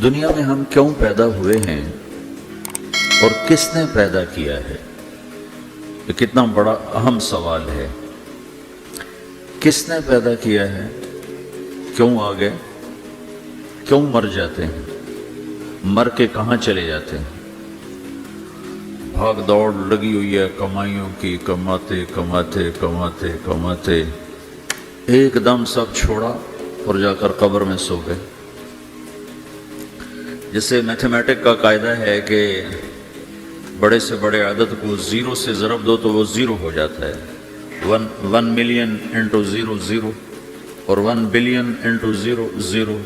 دنیا میں ہم کیوں پیدا ہوئے ہیں اور کس نے پیدا کیا ہے؟ یہ کتنا بڑا اہم سوال ہے۔ کس نے پیدا کیا ہے؟ کیوں آ گئے؟ کیوں مر جاتے ہیں؟ مر کے کہاں چلے جاتے ہیں؟ بھاگ دوڑ لگی ہوئی ہے کمائیوں کی، کماتے کماتے کماتے کماتے ایک دم سب چھوڑا اور جا کر قبر میں سو گئے۔ جسے میتھمیٹک کا قاعدہ ہے کہ بڑے سے بڑے عدد کو زیرو سے ضرب دو تو وہ زیرو ہو جاتا ہے۔ 1 ملین انٹو زیرو زیرو، اور 1 بلین انٹو زیرو زیرو،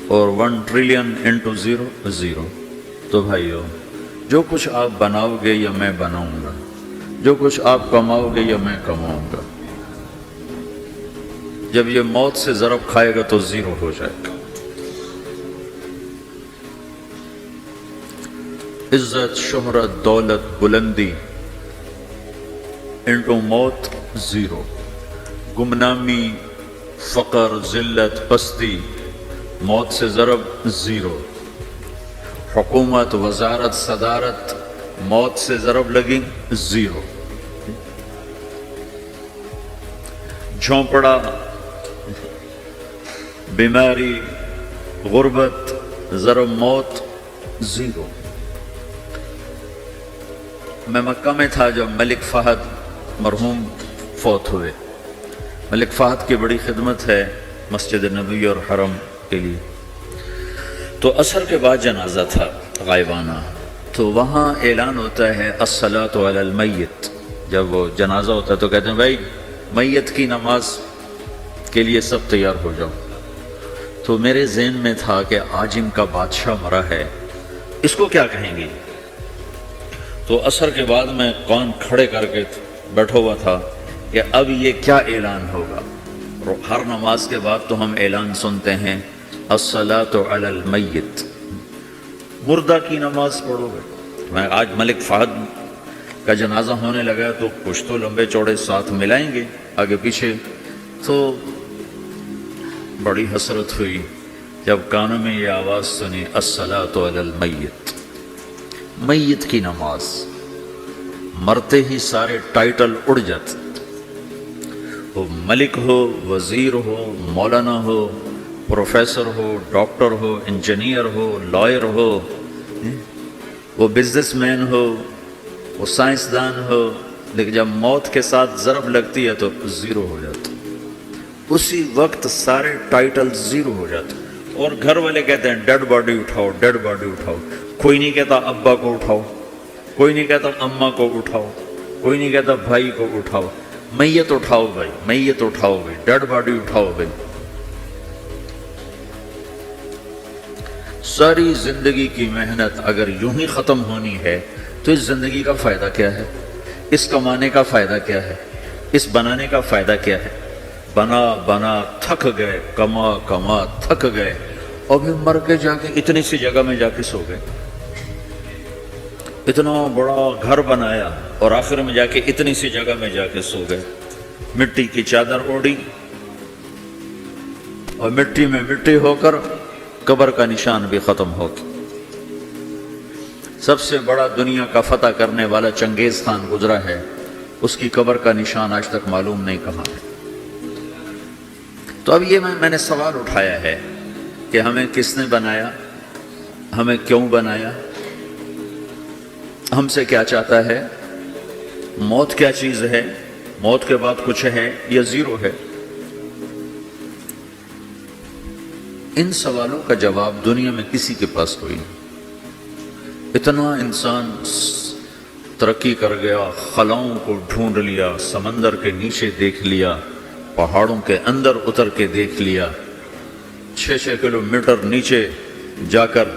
اور 1 ٹریلین انٹو زیرو زیرو۔ تو بھائیو، جو کچھ آپ بناؤ گے یا میں بناؤں گا، جو کچھ آپ کماؤ گے یا میں کماؤں گا، جب یہ موت سے ضرب کھائے گا تو زیرو ہو جائے گا۔ عزت، شہرت، دولت، بلندی انٹو موت زیرو، گمنامی، فقر، ذلت، پستی موت سے ضرب زیرو، حکومت، وزارت، صدارت موت سے ضرب لگی زیرو، جھونپڑا، بیماری، غربت ضرب موت زیرو۔ میں مکہ میں تھا جب ملک فہد مرحوم فوت ہوئے۔ ملک فہد کی بڑی خدمت ہے مسجد نبوی اور حرم کے لیے۔ تو عصر کے بعد جنازہ تھا غائبانہ، تو وہاں اعلان ہوتا ہے الصلاۃ علی المیت۔ جب وہ جنازہ ہوتا ہے تو کہتے ہیں بھائی میت کی نماز کے لیے سب تیار ہو جاؤ۔ تو میرے ذہن میں تھا کہ آج ان کا بادشاہ مرا ہے، اس کو کیا کہیں گے؟ تو عصر کے بعد میں کان کھڑے کر کے بیٹھا ہوا تھا کہ اب یہ کیا اعلان ہوگا۔ ہر نماز کے بعد تو ہم اعلان سنتے ہیں الصلاۃ علی المیت، مردہ کی نماز پڑھو گے۔ میں آج ملک فہد کا جنازہ ہونے لگا تو کچھ تو لمبے چوڑے ساتھ ملائیں گے آگے پیچھے، تو بڑی حسرت ہوئی جب کانوں میں یہ آواز سنی الصلاۃ علی المیت، میت کی نماز۔ مرتے ہی سارے ٹائٹل اڑ جاتے، وہ ملک ہو، وزیر ہو، مولانا ہو، پروفیسر ہو، ڈاکٹر ہو، انجینئر ہو، لائر ہو، وہ بزنس مین ہو، وہ سائنسدان ہو، لیکن جب موت کے ساتھ ضرب لگتی ہے تو زیرو ہو جاتا، اسی وقت سارے ٹائٹل زیرو ہو جاتے۔ اور گھر والے کہتے ہیں ڈیڈ باڈی اٹھاؤ، ڈیڈ باڈی اٹھاؤ۔ کوئی نہیں کہتا ابا کو اٹھاؤ، کوئی نہیں کہتا اماں کو اٹھاؤ، کوئی نہیں کہتا بھائی کو اٹھاؤ، میت اٹھاؤ بھائی، میت اٹھاؤ بھائی، ڈیڈ باڈی اٹھاؤ بھائی۔ ساری زندگی کی محنت اگر یوں ہی ختم ہونی ہے تو اس زندگی کا فائدہ کیا ہے؟ اس کمانے کا فائدہ کیا ہے؟ اس بنانے کا فائدہ کیا ہے؟ بنا بنا تھک گئے، کما کما تھک گئے، اور پھر مر کے جا کے اتنی سی جگہ میں جا کے سو گئے۔ اتنا بڑا گھر بنایا اور آخر میں جا کے اتنی سی جگہ میں جا کے سو گئے۔ مٹی کی چادر اوڑھی اور مٹی میں مٹی ہو کر قبر کا نشان بھی ختم ہو گیا۔ سب سے بڑا دنیا کا فتح کرنے والا چنگیز خان گزرا ہے، اس کی قبر کا نشان آج تک معلوم نہیں کہاں ہے۔ تو اب یہ میں نے سوال اٹھایا ہے کہ ہمیں کس نے بنایا، ہمیں کیوں بنایا، ہم سے کیا چاہتا ہے، موت کیا چیز ہے، موت کے بعد کچھ ہے یا زیرو ہے؟ ان سوالوں کا جواب دنیا میں کسی کے پاس کوئی نہیں۔ اتنا انسان ترقی کر گیا، خلاؤں کو ڈھونڈ لیا، سمندر کے نیچے دیکھ لیا، پہاڑوں کے اندر اتر کے دیکھ لیا، 6 کلومیٹر نیچے جا کر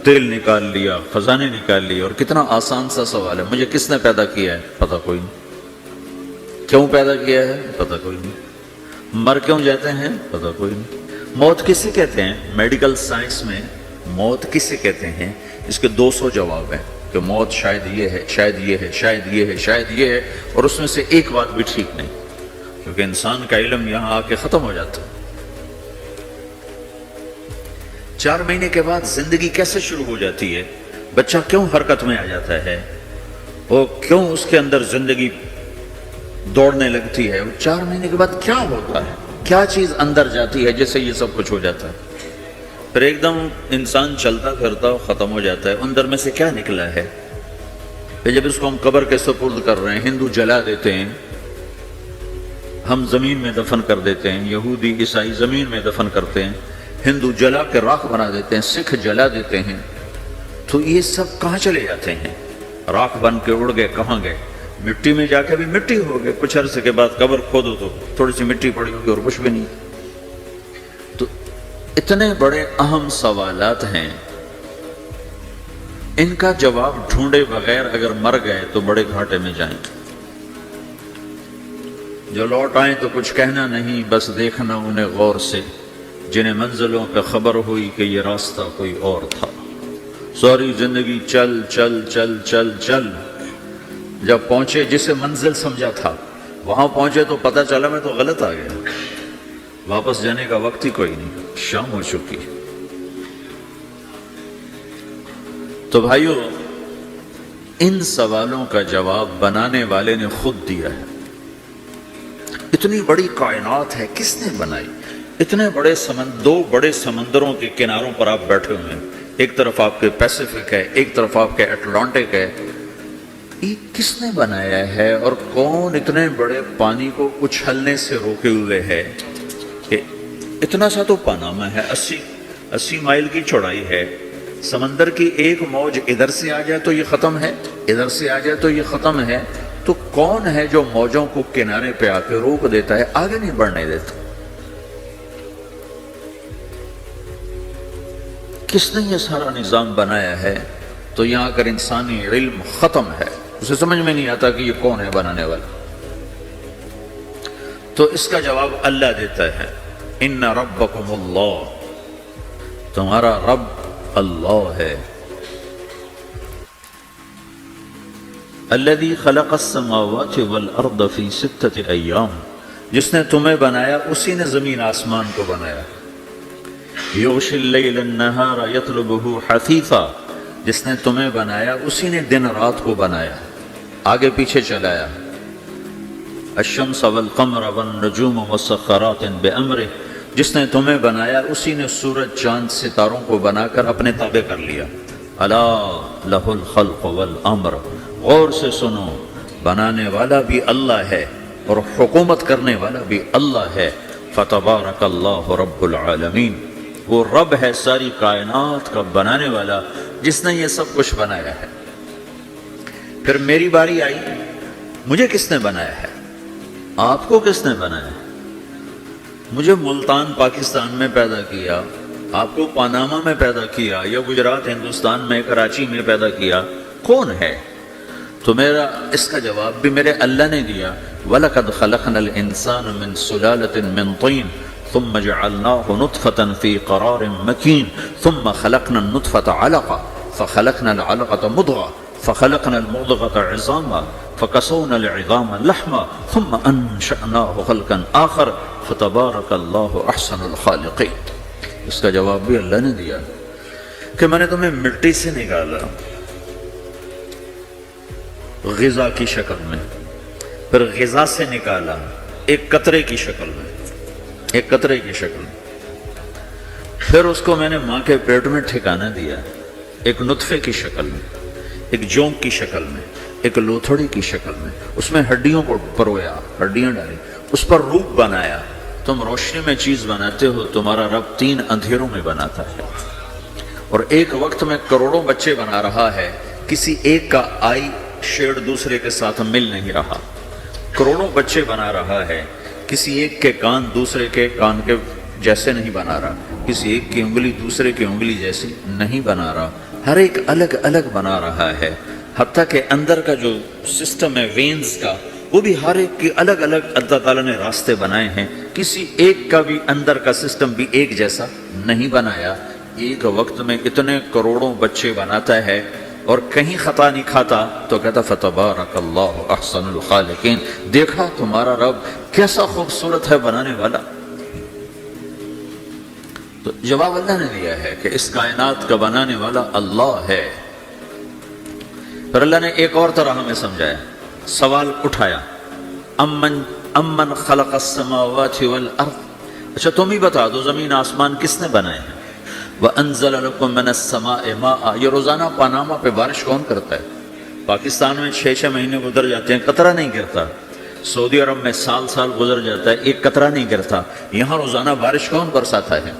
تیل نکال لیا، خزانے نکال لیے۔ اور کتنا آسان سا سوال ہے، مجھے کس نے پیدا کیا ہے؟ پتہ کوئی نہیں۔ کیوں پیدا کیا ہے؟ پتہ کوئی نہیں۔ مر کیوں جاتے ہیں؟ پتہ کوئی نہیں۔ موت کسے کہتے ہیں؟ میڈیکل سائنس میں موت کسے کہتے ہیں اس کے 200 جواب ہیں کہ موت شاید یہ ہے، شاید یہ ہے، شاید یہ ہے، شاید یہ ہے، اور اس میں سے ایک بات بھی ٹھیک نہیں، کیونکہ انسان کا علم یہاں آ کے ختم ہو جاتا ہے۔ 4 مہینے کے بعد زندگی کیسے شروع ہو جاتی ہے؟ بچہ کیوں حرکت میں آ جاتا ہے؟ وہ کیوں اس کے اندر زندگی دوڑنے لگتی ہے؟ 4 مہینے کے بعد کیا ہوتا ہے؟ کیا چیز اندر جاتی ہے جس سے یہ سب کچھ ہو جاتا ہے؟ پھر ایک دم انسان چلتا پھرتا ختم ہو جاتا ہے. اندر میں سے کیا نکلا ہے؟ پھر جب اس کو ہم قبر کے سپرد کر رہے ہیں، ہندو جلا دیتے ہیں، ہم زمین میں دفن کر دیتے ہیں، یہودی عیسائی زمین میں دفن کرتے ہیں، ہندو جلا کے راکھ بنا دیتے ہیں، سکھ جلا دیتے ہیں، تو یہ سب کہاں چلے جاتے ہیں؟ راکھ بن کے اڑ گئے، کہاں گئے؟ مٹی میں جا کے بھی مٹی ہو گئے. کچھ عرصے کے بعد قبر کھودو تو تھوڑی سی مٹی پڑی ہوگی اور کچھ بھی نہیں. تو اتنے بڑے اہم سوالات ہیں، ان کا جواب ڈھونڈے بغیر اگر مر گئے تو بڑے گھاٹے میں جائیں گے. جو لوٹ آئیں تو کچھ کہنا نہیں، بس دیکھنا انہیں غور سے، جنہیں منزلوں پہ خبر ہوئی کہ یہ راستہ کوئی اور تھا. ساری زندگی چل چل چل چل چل، جب پہنچے جسے منزل سمجھا تھا وہاں پہنچے تو پتہ چلا میں تو غلط آ گیا. واپس جانے کا وقت ہی کوئی نہیں، شام ہو چکی. تو بھائیو، ان سوالوں کا جواب بنانے والے نے خود دیا ہے. اتنی بڑی کائنات ہے، کس نے بنائی؟ اتنے بڑے دو بڑے سمندروں کے کناروں پر آپ بیٹھے ہوئے ہیں، ایک طرف آپ کے پیسیفک ہے، ایک طرف آپ کے اٹلانٹک ہے. یہ کس نے بنایا ہے؟ اور کون اتنے بڑے پانی کو اچھلنے سے روکے ہوئے ہے؟ کہ اتنا سا تو پاناما ہے، 80 مائل کی چوڑائی ہے. سمندر کی ایک موج ادھر سے آ جائے تو یہ ختم ہے، ادھر سے آ جائے تو یہ ختم ہے. تو کون ہے جو موجوں کو کنارے پہ آ کے روک دیتا ہے، آگے نہیں بڑھنے دیتا؟ کس نے یہ سارا نظام بنایا ہے؟ تو یہاں اگر انسانی علم ختم ہے، اسے سمجھ میں نہیں آتا کہ یہ کون ہے بنانے والا. تو اس کا جواب اللہ دیتا ہے، ان ربکم اللہ، تمہارا رب اللہ ہے. الذی خلق السماوات والارض فی 6 ایام، جس نے تمہیں بنایا اسی نے زمین آسمان کو بنایا. یغشی اللیل النہار یطلبہ حثیثا، جس نے تمہیں بنایا اسی نے دن رات کو بنایا، آگے پیچھے چلایا. الشمس والقمر والنجوم مسخرات بامرہ، جس نے تمہیں بنایا اسی نے سورج چاند ستاروں کو بنا کر اپنے تابع کر لیا. الا لہ الخلق والامر، غور سے سنو، بنانے والا بھی اللہ ہے اور حکومت کرنے والا بھی اللہ ہے. فتبارک اللہ رب العالمین، وہ رب ہے ساری کائنات کا بنانے والا، جس نے یہ سب کچھ بنایا ہے. پھر میری باری آئی، مجھے کس نے بنایا ہے؟ آپ کو کس نے بنایا ہے؟ مجھے ملتان پاکستان میں پیدا کیا، آپ کو پاناما میں پیدا کیا، یا گجرات ہندوستان میں کراچی میں پیدا کیا، کون ہے؟ تو میرا اس کا جواب بھی میرے اللہ نے دیا. وَلَقَدْ خَلَقْنَا الْإِنسَانَ مِنْ سُلَالَةٍ مِنْ طِينٍ ثُمَّ جَعَلْنَاهُ نُطْفَةً فِي قَرَارٍ مَكِينٍ ثُمَّ خَلَقْنَا النُّطْفَةَ عَلَقَةً فَخَلَقْنَا الْعَلَقَةَ مُضْغَةً فَخَلَقْنَا الْمُضْغَةَ عِظَامًا فَكَسَوْنَا الْعِظَامَ لَحْمًا ثُمَّ أَنشَأْنَاهُ خَلْقًا آخَرَ فَتَبَارَكَ اللَّهُ أَحْسَنُ الْخَالِقِينَ. اس کا جواب بھی اللہ نے دیا کہ میں نے تمہیں مٹی سے نکالا غذا کی شکل میں، پھر غذا سے نکالا ایک قطرے کی شکل میں، ایک قطرے کی شکل میں، پھر اس کو میں نے ماں کے پیٹ میں ٹھکانہ دیا ایک نطفے کی شکل میں، ایک جونک کی شکل میں، ایک لوتھڑی کی شکل میں. اس میں ہڈیوں کو پرویا، ہڈیاں ڈالی، اس پر روپ بنایا. تم روشنی میں چیز بناتے ہو، تمہارا رب 3 اندھیروں میں بناتا ہے، اور ایک وقت میں کروڑوں بچے بنا رہا ہے. کسی ایک کا آئی شیڈ دوسرے کے ساتھ مل نہیں رہا، کروڑوں بچے بنا رہا ہے. کسی ایک کے کان دوسرے کے کان کے جیسے نہیں بنا رہا، کسی ایک کی انگلی دوسرے کی انگلی جیسی نہیں بنا رہا، ہر ایک الگ الگ بنا رہا ہے. حتیٰ کہ اندر کا جو سسٹم ہے وینز کا، وہ بھی ہر ایک کی الگ الگ اللہ تعالیٰ نے راستے بنائے ہیں. کسی ایک کا بھی اندر کا سسٹم بھی ایک جیسا نہیں بنایا. ایک وقت میں اتنے کروڑوں بچے بناتا ہے اور کہیں خطا نہیں کھاتا تو کہتا فتبارک اللہ احسن الخالقین. دیکھا تمہارا رب کیسا خوبصورت ہے بنانے والا. تو جواب اللہ نے دیا ہے کہ اس کائنات کا بنانے والا اللہ ہے۔ پھر اللہ نے ایک اور طرح ہمیں سمجھایا، سوال اٹھایا، امن خلق السماوات والارض، اچھا تم ہی بتا دو زمین آسمان کس نے بنائے ہیں؟ وَأَنزَلَ لَكُم مِّنَ السَّمَاءِ مَاءً، یہ روزانہ پاناما پہ بارش کون کرتا ہے؟ پاکستان میں 6 مہینے گزر جاتے ہیں، قطرہ نہیں گرتا۔ سعودی عرب میں سال گزر جاتا ہے، ایک قطرہ نہیں گرتا۔ یہاں روزانہ بارش کون برساتا ہے؟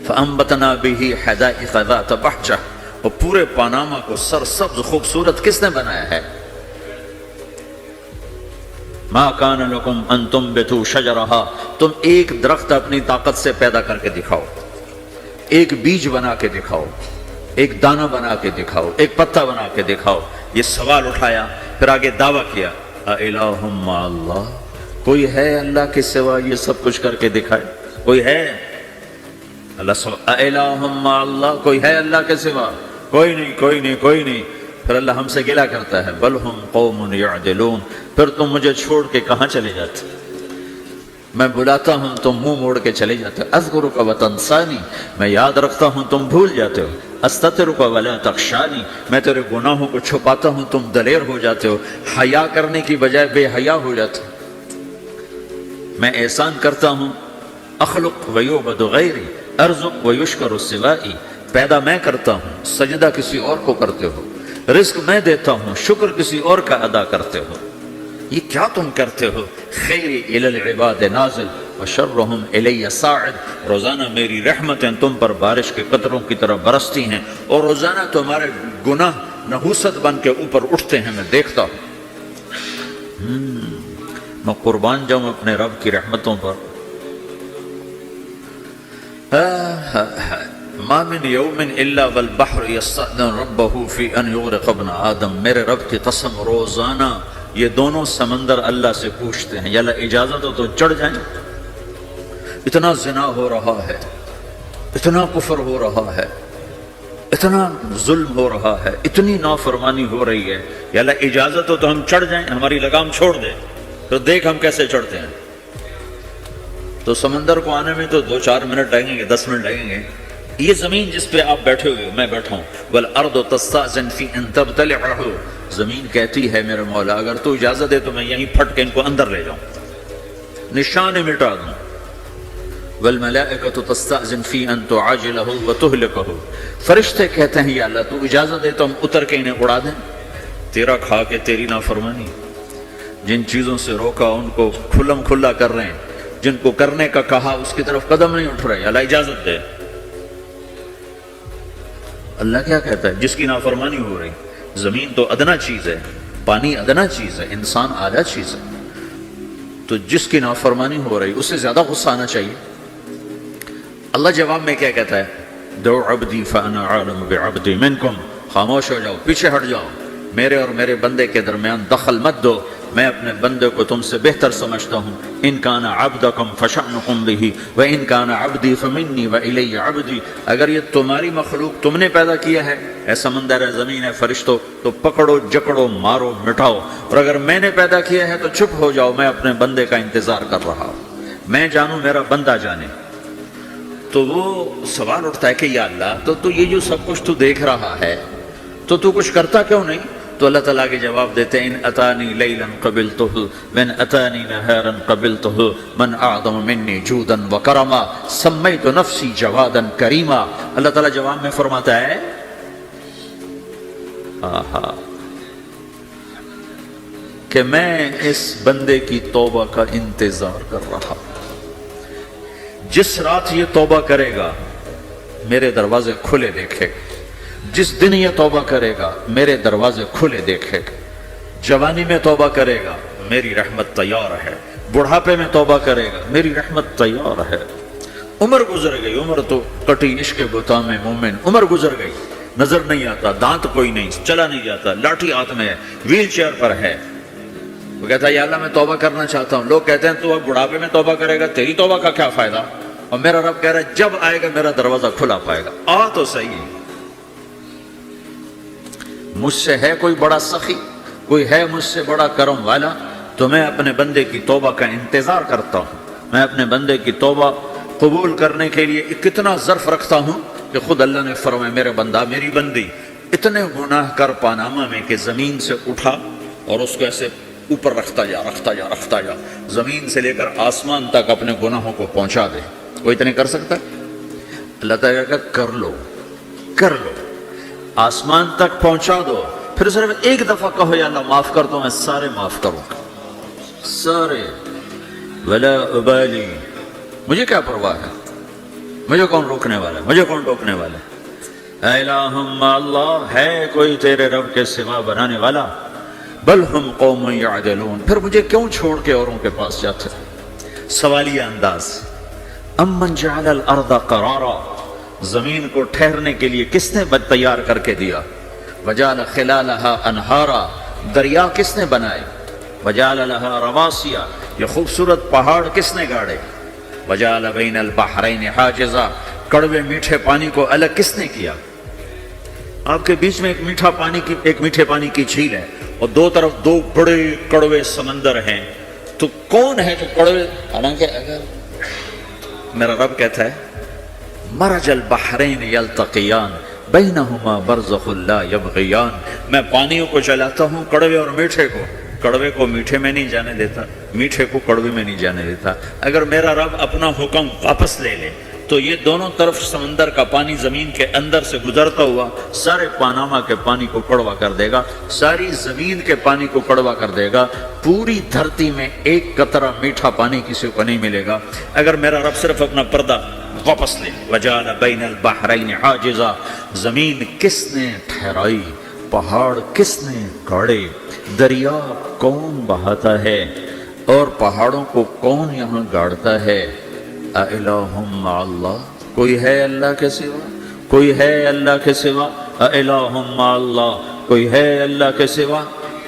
فَأَنبَتْنَا بِهِ حَدَائِقَ ذَاتَ بَهْجَةٍ، اور پورے پاناما کو سرسبز خوبصورت کس نے بنایا ہے؟ مَا كَانَ لَكُمْ أَن تُنبِتُوا شَجَرَهَا، تم ایک درخت اپنی طاقت سے پیدا کر کے دکھاؤ، ایک بیج بنا کے دکھاؤ، ایک دانہ بنا کے دکھاؤ، ایک پتا بنا کے دکھاؤ۔ یہ سوال اٹھایا، پھر آگے دعویٰ کیا، اِلَٰهٌ مَّعَ اللَّهِ، کوئی ہے اللہ کے سوا یہ سب کچھ کر کے دکھائے؟ کوئی ہے؟ اللہ اِلَٰهٌ مَّعَ اللَّهِ، کوئی ہے اللہ کے سوا؟ کوئی نہیں، کوئی نہیں، کوئی نہیں۔ پھر اللہ ہم سے گلہ کرتا ہے، بَلْ هُمْ قَوْمٌ يَعْدِلُونَ، پھر تم مجھے چھوڑ کے کہاں چلے جاتے؟ میں بلاتا ہوں تم منہ موڑ کے چلے جاتے ہو۔ اذکرک وتنسانی، میں یاد رکھتا ہوں تم بھول جاتے ہو۔ استترک ولا تخشانی، میں تیرے گناہوں کو چھپاتا ہوں تم دلیر ہو جاتے ہو، حیا کرنے کی بجائے بے حیا ہو جاتے ہو۔ میں احسان کرتا ہوں، اخلق ویعبد غیری، ارزق ویشکر سوائی، پیدا میں کرتا ہوں، سجدہ کسی اور کو کرتے ہو، رزق میں دیتا ہوں، شکر کسی اور کا ادا کرتے ہو۔ یہ کیا تم کرتے ہو؟ خیری الی العباد نازل وشرہم الی صاعد، روزانہ میری رحمتیں تم پر بارش کے قطروں کی طرح برستی ہیں، اور روزانہ تمہارے گناہ نحوست بن کے اوپر اٹھتے ہیں، میں دیکھتا ہوں۔ میں قربان جاؤں اپنے رب کی رحمتوں پر۔ ما من یوم الا والبحر یستأذن ربہ فی ان یغرق ابن آدم، میرے رب کی قسم روزانہ یہ دونوں سمندر اللہ سے پوچھتے ہیں، یا اللہ اجازت ہو تو چڑھ جائیں، اتنا زنا ہو رہا ہے، اتنا کفر ہو رہا ہے، اتنا ظلم ہو رہا ہے، اتنی نافرمانی ہو رہی ہے، یا اللہ اجازت ہو تو ہم چڑھ جائیں، ہماری لگام چھوڑ دیں، تو دیکھ ہم کیسے چڑھتے ہیں۔ تو سمندر کو آنے میں تو 2-4 منٹ لگیں گے، 10 منٹ لگیں گے۔ یہ زمین جس پہ آپ بیٹھے ہوئے میں بیٹھا ہوں، والارض تستأذن فی ان تبتلعہ، زمین کہتی ہے میرے مولا اگر تو اجازت دے تو میں یہیں پھٹ کے ان کو اندر لے جاؤں، نشان مٹا دوں۔ والملائکۃ تستأذن فی ان تعاجلہ وتہلکہ، فرشتے کہتے ہیں یا اللہ تو اجازت دے تو ہم اتر کے انہیں اڑا دیں، تیرا کھا کے تیری نافرمانی۔ جن چیزوں سے روکا ان کو کھلم کھلا کر رہے ہیں، جن کو کرنے کا کہا اس کی طرف قدم نہیں اٹھ رہے، اللہ اجازت دے۔ اللہ کیا کہتا ہے؟ جس کی نافرمانی ہو رہی، زمین تو ادنا چیز ہے، پانی ادنا چیز ہے، انسان اعلیٰ چیز ہے، تو جس کی نافرمانی ہو رہی اس سے زیادہ غصہ آنا چاہیے۔ اللہ جواب میں کیا کہتا ہے؟ دو عبدی فانا عالم بعبدی منکم، خاموش ہو جاؤ، پیچھے ہٹ جاؤ، میرے اور میرے بندے کے درمیان دخل مت دو، میں اپنے بندے کو تم سے بہتر سمجھتا ہوں۔ ان کان عبدکم فشأنکم بہ وان کان عبدی فمنی والی عبدی، اگر یہ تمہاری مخلوق تم نے پیدا کیا ہے، اے سمندر ہے، زمین ہے، فرشتوں، تو پکڑو جکڑو مارو مٹاؤ، اور اگر میں نے پیدا کیا ہے تو چپ ہو جاؤ، میں اپنے بندے کا انتظار کر رہا ہوں، میں جانوں میرا بندہ جانے۔ تو وہ سوال اٹھتا ہے کہ یا اللہ تو یہ جو سب کچھ تو دیکھ رہا ہے تو کچھ کرتا کیوں نہیں؟ تو اللہ تعالیٰ کے جواب دیتے ہیں، ان اتانی لیلا قبلتہ وان اتانی نہارا قبلتہ من اعظم منی جودا وکرما سمیت نفسی جوادا کریما۔ اللہ تعالیٰ جواب میں فرماتا ہے کہ میں اس بندے کی توبہ کا انتظار کر رہا ہوں، جس رات یہ توبہ کرے گا میرے دروازے کھلے دیکھے گا، جس دن یہ توبہ کرے گا میرے دروازے کھلے دیکھے گا، جوانی میں توبہ کرے گا میری رحمت تیار ہے، بڑھاپے میں توبہ کرے گا میری رحمت تیار ہے۔ عمر گزر گئی، عمر تو کٹی عشق بتا میں مومن، عمر گزر گئی، نظر نہیں آتا، دانت کوئی نہیں، چلا نہیں جاتا، لاٹھی ہاتھ میں ہے، ویل چیئر پر ہے، وہ کہتا ہے یا اللہ میں توبہ کرنا چاہتا ہوں۔ لوگ کہتے ہیں تو اب بڑھاپے میں توبہ کرے گا، تیری توبہ کا کیا فائدہ؟ اور میرا رب کہہ رہا ہے جب آئے گا میرا دروازہ کھلا پائے گا، آ تو صحیح۔ مجھ سے ہے کوئی بڑا سخی، کوئی ہے مجھ سے بڑا کرم والا، تو میں اپنے بندے کی توبہ کا انتظار کرتا ہوں، میں اپنے بندے کی توبہ قبول کرنے کے لیے کتنا ظرف رکھتا ہوں کہ خود اللہ نے فرمایا میرے بندہ میری بندی اتنے گناہ کر پاناما میں کہ زمین سے اٹھا اور اس کو ایسے اوپر رکھتا جا زمین سے لے کر آسمان تک اپنے گناہوں کو پہنچا دے. وہ اتنے کر سکتا ہے؟ اللہ تعالیٰ کا کر لو آسمان تک پہنچا دو. پھر صرف ایک دفعہ کہو یا اللہ معاف کر دو، میں سارے معاف کروں گا، سارے. ولا ابالی، مجھے کیا پرواہ ہے، مجھے کون روکنے والا ہے، مجھے کون ٹوکنے والا ہے. الہم اللہ، ہے کوئی تیرے رب کے سوا بنانے والا؟ بل ہم قوم یعدلون، پھر مجھے کیوں چھوڑ کے اوروں کے پاس جاتے؟ سوالیہ انداز. امن جعل الارض قرارا، زمین کو ٹھہرنے کے لیے کس نے تیار کر کے دیا؟ وجعل خلالہا انہارا، دریا کس نے بنائے؟ وجعل لہا رواسیا، یہ خوبصورت پہاڑ کس نے گاڑے؟ وجعل بین البحرین حاجزا، کڑوے میٹھے پانی کو الگ کس نے کیا؟ آپ کے بیچ میں ایک میٹھے پانی کی جھیل ہے اور دو طرف دو بڑے کڑوے سمندر ہیں، تو کون ہے جو کڑوے؟ حالانکہ اگر میرا رب کہتا ہے مرج البحرین یلتقیان بینہما برزخ لا یبغیان، میں پانیوں کو چلاتا ہوں، کڑوے اور میٹھے کو، کڑوے کو میٹھے میں نہیں جانے دیتا، میٹھے کو کڑوے میں نہیں جانے دیتا. اگر میرا رب اپنا حکم واپس لے لے تو یہ دونوں طرف سمندر کا پانی زمین کے اندر سے گزرتا ہوا سارے پاناما کے پانی کو کڑوا کر دے گا، ساری زمین کے پانی کو کڑوا کر دے گا. پوری دھرتی میں ایک قطرہ میٹھا پانی کسی کو نہیں ملے گا اگر میرا رب صرف اپنا پردہ واپس لے. وجعل بین البحرین حاجزا، زمین کس نے ٹھہرائی، پہاڑ کس نے گاڑے، دریا کون بہاتا ہے اور پہاڑوں کو کون یہاں گاڑتا ہے؟ اِلَٰهٌ مَّعَ اللَّهِ، کوئی ہے اللہ کے سوا؟ کوئی ہے اللہ کے سوا؟ اِلَٰهٌ مَّعَ اللَّهِ، کوئی ہے اللہ کے سوا؟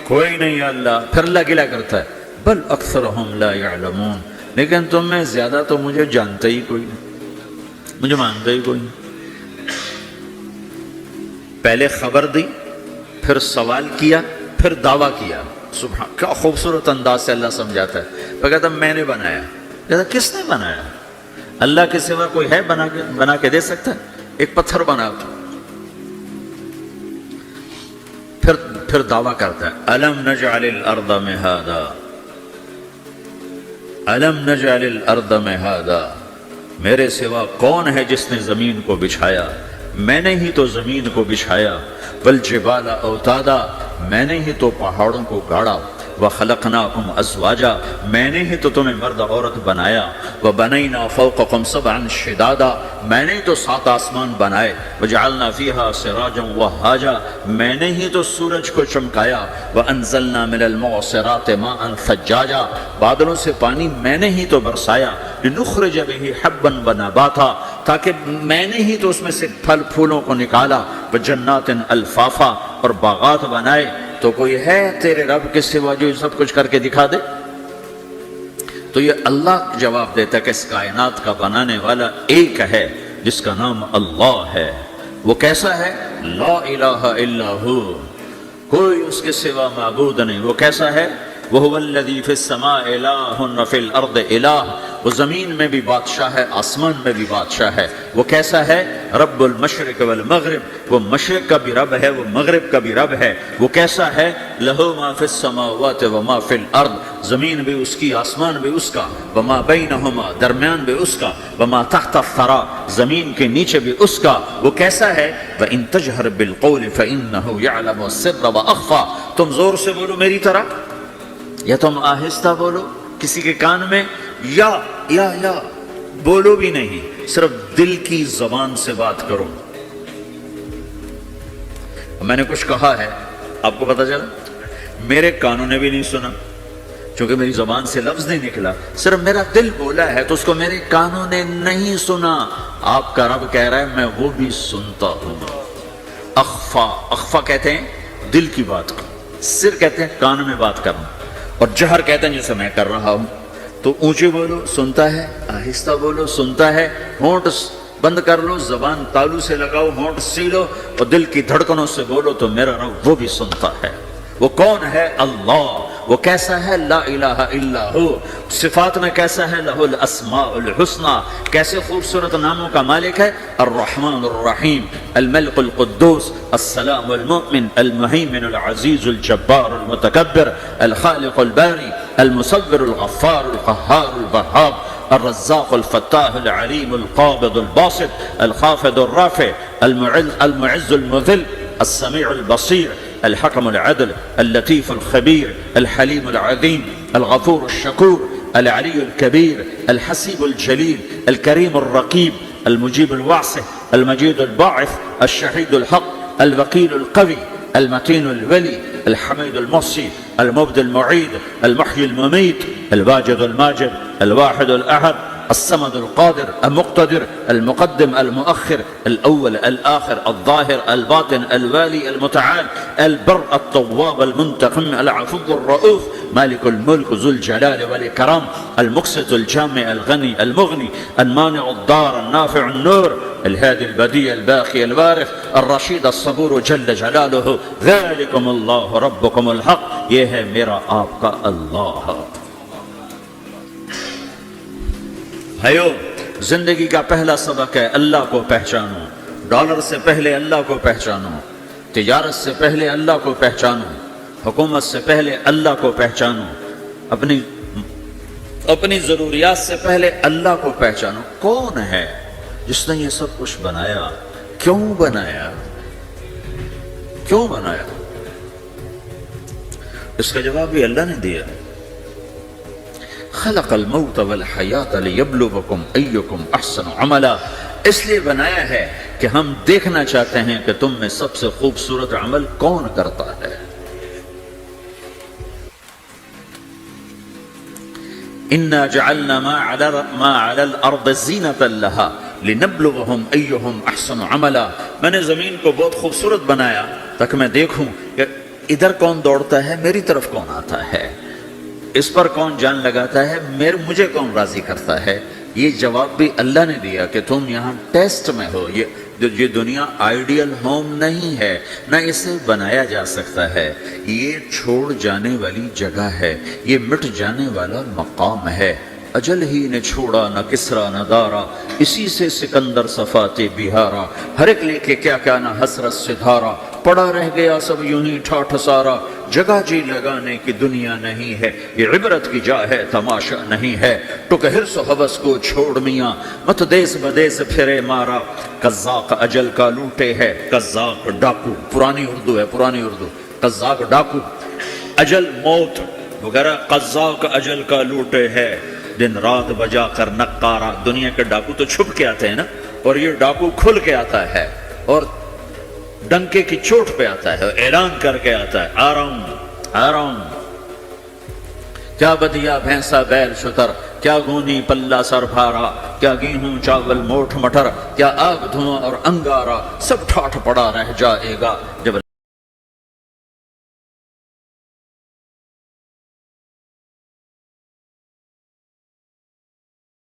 کوئی نہیں اللہ. پھر اللہ گلہ کرتا ہے بل اکثرهم لا يعلمون، لیکن تم میں زیادہ تو مجھے جانتے ہی کوئی نہیں، مجھے مانتے ہی کوئی نہیں. پہلے خبر دی، پھر سوال کیا، پھر دعویٰ کیا. سبحان، کیا خوبصورت انداز سے اللہ سمجھاتا ہے. پھر کہتا میں نے بنایا. کہتا کس نے بنایا؟ اللہ کے سوا کوئی ہے بنا کے دے سکتا ہے؟ ایک پتھر بنا تو. پھر دعویٰ کرتا ہے الم نجعل الارض مہادا، الم نجعل الارض مہادا، میرے سوا کون ہے جس نے زمین کو بچھایا؟ میں نے ہی تو زمین کو بچھایا. والجبال اوتادا، میں نے ہی تو پہاڑوں کو گاڑا. وخلقناکم ازواجا، میں نے ہی تو تمہیں مرد عورت بنایا. وبنینا فوقکم سبعا شدادا، میں نے تو 7 آسمان بنائے. وجعلنا فیہا سراجا وہاجا، میں نے ہی تو سورج کو چمکایا. وانزلنا من المعصرات ماء ثجاجا، بادلوں سے پانی میں نے ہی تو برسایا. لنخرج به حبا ونباتا، تاکہ میں نے ہی تو اس میں سے پھل پھولوں کو نکالا. وجنات الفافا، اور باغات بنائے. تو کوئی ہے تیرے رب کے سوا جو سب کچھ کر کے دکھا دے؟ تو یہ اللہ جواب دیتا ہے کہ اس کائنات کا بنانے والا ایک ہے جس کا نام اللہ ہے. وہ کیسا ہے؟ لا الہ الا ہو، کوئی اس کے سوا معبود نہیں. وہ کیسا ہے؟ وَهُوَ الَّذِي فِي السَّمَاءِ إِلَٰهٌ وَفِي الْأَرْضِ إِلَٰهٌ، وہ زمین میں بھی بادشاہ ہے، آسمان میں بھی بادشاہ ہے. وہ کیسا ہے؟ رب المشرق والمغرب، وہ مشرق کا بھی رب ہے، وہ مغرب کا بھی رب ہے. وہ کیسا ہے؟ لَهُ مَا فِي السَّمَاوَاتِ وَمَا فِي الْأَرْضِ، زمین بھی اس کی، آسمان بھی اس کا. وَمَا بَيْنَهُمَا، درمیان بھی اس کا. وَمَا تَحْتَ الثَّرَىٰ، زمین کے نیچے بھی اس کا. وہ کیسا ہے؟ وَإِن تَجْهَرْ بِالْقَوْلِ فَإِنَّهُ يَعْلَمُ السِّرَّ وَأَخْفَىٰ، تم زور سے بولو میری طرح یا تم آہستہ بولو کسی کے کان میں، یا بولو بھی نہیں، صرف دل کی زبان سے بات کرو. میں نے کچھ کہا ہے، آپ کو پتہ چلا، میرے کانوں نے بھی نہیں سنا چونکہ میری زبان سے لفظ نہیں نکلا، صرف میرا دل بولا ہے تو اس کو میرے کانوں نے نہیں سنا. آپ کا رب کہہ رہا ہے میں وہ بھی سنتا ہوں. اخفا کہتے ہیں دل کی بات کو، سر کہتے ہیں کان میں بات کرنا، اور جہر کہتے ہیں جیسے میں کر رہا ہوں. تو اونچے بولو سنتا ہے، آہستہ بولو سنتا ہے. ہونٹ بند کر لو، زبان تالو سے لگاؤ، ہونٹ سیلو اور دل کی دھڑکنوں سے بولو تو میرا رب وہ بھی سنتا ہے. وہ کون ہے؟ اللہ. وہ کیسا ہے؟ لا الہ الا ہو. صفات میں کیسا ہے؟ لہ الاسماء الحسنى. کیسے خوبصورت ناموں کا مالک ہے؟ الرحمن الرحیم، الملک القدوس، السلام المؤمن، المہیمن العزیز الجبار المتکبر، الخالق الباری، المصور الغفار القہار الوہاب، الرزاق الفتاح العلیم القابض الباسط، الخافض الرافع، المعز المذل، السميع البصير، الحكم العدل، اللطيف الخبير، الحليم العظيم، الغفور الشكور، العلي الكبير، الحسيب الجليل، الكريم الرقيب، المجيب الواسع، المجيد الباعث، الشهيد الحق، الوكيل القوي، المتين الولي، الحميد المحصي، المبدي المعيد، المحيي المميت، الواجد الماجد، الواحد الأحد، الصمد القادر المقتدر، المقدم المؤخر، الأول الآخر، الظاهر الباطن، الوالي المتعال، البر التواب المنتقم، العفو الرؤوف، مالك الملك ذو الجلال والإكرام، المقسط الجامع الغني المغني، المانع الضار النافع النور، الهادي البديع الباقي الوارث، الرشيد الصبور جل جلاله. ذلكم اللہ ربكم الحق. یہ ہے میرا آپ کا اللہ. بھائیو، زندگی کا پہلا سبق ہے اللہ کو پہچانو. ڈالر سے پہلے اللہ کو پہچانو، تجارت سے پہلے اللہ کو پہچانو، حکومت سے پہلے اللہ کو پہچانو، اپنی ضروریات سے پہلے اللہ کو پہچانو. کون ہے جس نے یہ سب کچھ بنایا؟ کیوں بنایا؟ کیوں بنایا؟ اس کا جواب بھی اللہ نے دیا. خلق الموت والحیات لیبلوکم ایکم احسن عملا. اس لیے بنایا ہے کہ ہم دیکھنا چاہتے ہیں کہ تم میں سب سے خوبصورت عمل کون کرتا ہے. انا جعلنا ما علی الارض زینۃ لها لنبلوہم ایہم احسن عملا. میں نے زمین کو بہت خوبصورت بنایا تاکہ میں دیکھوں کہ ادھر کون دوڑتا ہے، میری طرف کون آتا ہے، اس پر کون جان لگاتا ہے، مجھے کون راضی کرتا ہے. یہ جواب بھی اللہ نے دیا کہ تم یہاں ٹیسٹ میں ہو. یہ دنیا آئیڈیل ہوم نہیں ہے، نہ اسے بنایا جا سکتا ہے. یہ چھوڑ جانے والی جگہ ہے، یہ مٹ جانے والا مقام ہے. اجل ہی نے چھوڑا نہ کسرا نہ دارا، اسی سے سکندر صفاتے بہارا. ہر ایک لے کے کیا کیا نہ حسرت سے دھارا، پڑا رہ گیا سب یوں ہی ٹھاٹھ سارا. جگہ جی لگانے کی دنیا نہیں ہے، یہ عبرت کی جا ہے تماشا نہیں ہے. ٹک حرص و حوث کو چھوڑ میاں، مت دیس بدیس پھرے مارا. قزاق اجل کا لوٹے ہے، قزاق ڈاکو. پرانی اردو ہے، پرانی اردو. قزاق ڈاکو، اجل موت وغیرہ. قزاق اجل کا لوٹے ہے، دن رات بجا کر نقارا. دنیا کے ڈاکو تو چھپ کے آتے ہیں نا، اور یہ ڈاکو کھل کے آتا ہے اور ڈنکے کی چوٹ پہ آتا ہے، اعلان کر کے آتا ہے آ رہا ہوں آ رہا ہوں. کیا بدیا بھینسا بیل شتر، کیا گونی پلہ سر بھارا، کیا گیہوں چاول موٹھ مٹر، کیا آگ دھواں اور انگارا. سب ٹھاٹھ پڑا رہ جائے گا جب